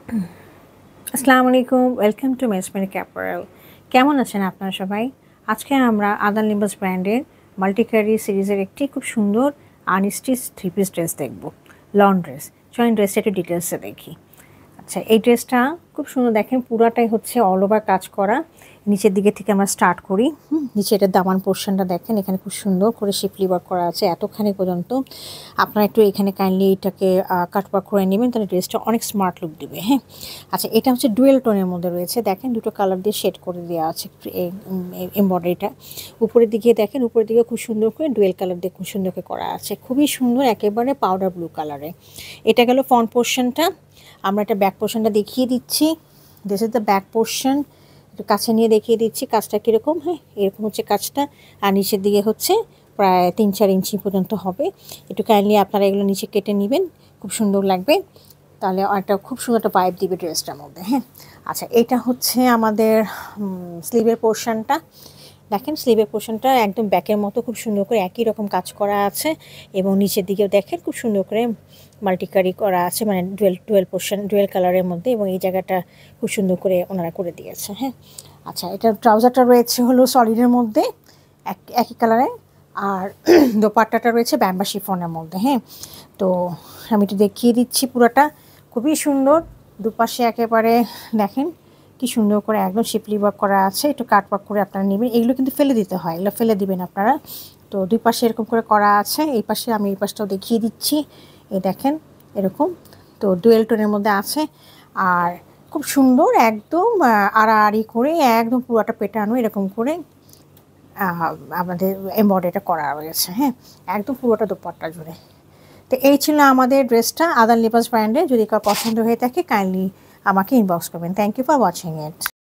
আসসালামু আলাইকুম, welcome to মেসমেরিক apparel. কেমন আছেন আপনারা সবাই? আজকে আমরা আদান লিবাস ব্র্যান্ডের মাল্টিক্যারি সিরিজের একটি খুব সুন্দর আনস্টিচ থ্রি পিস ড্রেস দেখব, লং ড্রেস। চলেন ড্রেসটা একটু ডিটেলসে দেখি। আচ্ছা, এই ড্রেসটা খুব সুন্দর, দেখেন পুরাটাই হচ্ছে অল ওভার কাজ করা। নিচের দিকে থেকে আমরা স্টার্ট করি। নিচে এটা দামান পোর্শনটা দেখেন, এখানে খুব সুন্দর করে শিফলি ওয়ার্ক করা আছে এতখানি পর্যন্ত। আপনারা একটু এখানে কাইন্ডলি এটাকে কাটওয়ার্ক করে নেবেন, তাহলে ড্রেসটা অনেক স্মার্ট লুক দিবে। হ্যাঁ, আচ্ছা, এটা হচ্ছে ডুয়েল টোনের মধ্যে রয়েছে। দেখেন দুটো কালার দিয়ে শেড করে দেওয়া আছে এমব্রয়ডারিটা। উপরের দিকে দেখেন, উপরের দিকে খুব সুন্দর করে ডুয়েল কালার দিয়ে খুব সুন্দর করে করা আছে, খুবই সুন্দর, একেবারে পাউডার ব্লু কালারে। এটা গেল ফ্রন্ট পোর্শনটা। আমরা এটা ব্যাক পোর্শনটা দেখিয়ে দিচ্ছি। This is the back portion. একটু কাছে নিয়ে দেখিয়ে দিচ্ছি কাজটা কীরকম। হ্যাঁ, এরকম হচ্ছে কাজটা। আর নিচের দিকে হচ্ছে প্রায় 3-4 ইঞ্চি পর্যন্ত হবে। একটু কাইন্ডলি আপনারা এগুলো নিচে কেটে নেবেন, খুব সুন্দর লাগবে। তাহলে একটা খুব সুন্দর একটা ভাইব দিবে ড্রেসটার মধ্যে। হ্যাঁ, আচ্ছা, এটা হচ্ছে আমাদের স্লিভের পোর্শনটা। দেখেন স্লিভের পোর্শনটা একদম ব্যাকের মতো খুব সুন্দর করে একই রকম কাজ করা আছে, এবং নিচের দিকেও দেখেন খুব সুন্দর করে মাল্টিকারি করা আছে, মানে ডুয়েল পোর্শন, ডুয়েল কালারের মধ্যে, এবং এই জায়গাটা খুব সুন্দর করে ওনারা করে দিয়েছে। হ্যাঁ, আচ্ছা, এটা ট্রাউজারটা রয়েছে হলো সলিডের মধ্যে একই কালারে, আর দোপাট্টাটা রয়েছে ব্যাম্বা শিফনের মধ্যে। হ্যাঁ, তো আমি একটু দেখিয়ে দিচ্ছি পুরোটা, খুবই সুন্দর। দুপাশে একেবারে দেখেন কি সুন্দর করে একদম শিপলি ওয়ার্ক করা আছে। একটু কাট ওয়ার্ক করে আপনারা নেবেন, এগুলো কিন্তু ফেলে দিতে হয়, এগুলো ফেলে দিবেন আপনারা। তো দুই পাশে এরকম করে করা আছে। এই পাশে আমি এই পাশটাও দেখিয়ে দিচ্ছি, এই দেখেন এরকম। তো ডুয়েল টোনের মধ্যে আছে, আর খুব সুন্দর একদম আড়াআড়ি করে একদম পুরোটা পেটানো এরকম করে আমাদের এমব্রয়ডারিটা করা রয়েছে। হ্যাঁ, একদম পুরোটা দোপাট্টা জুড়ে। তো এই ছিল আমাদের ড্রেসটা আদান লিবাস ব্র্যান্ডে। যদি কার পছন্দ হয়ে থাকে কাইন্ডলি আমাকে ইনবক্স করবেন। Thank you for watching it.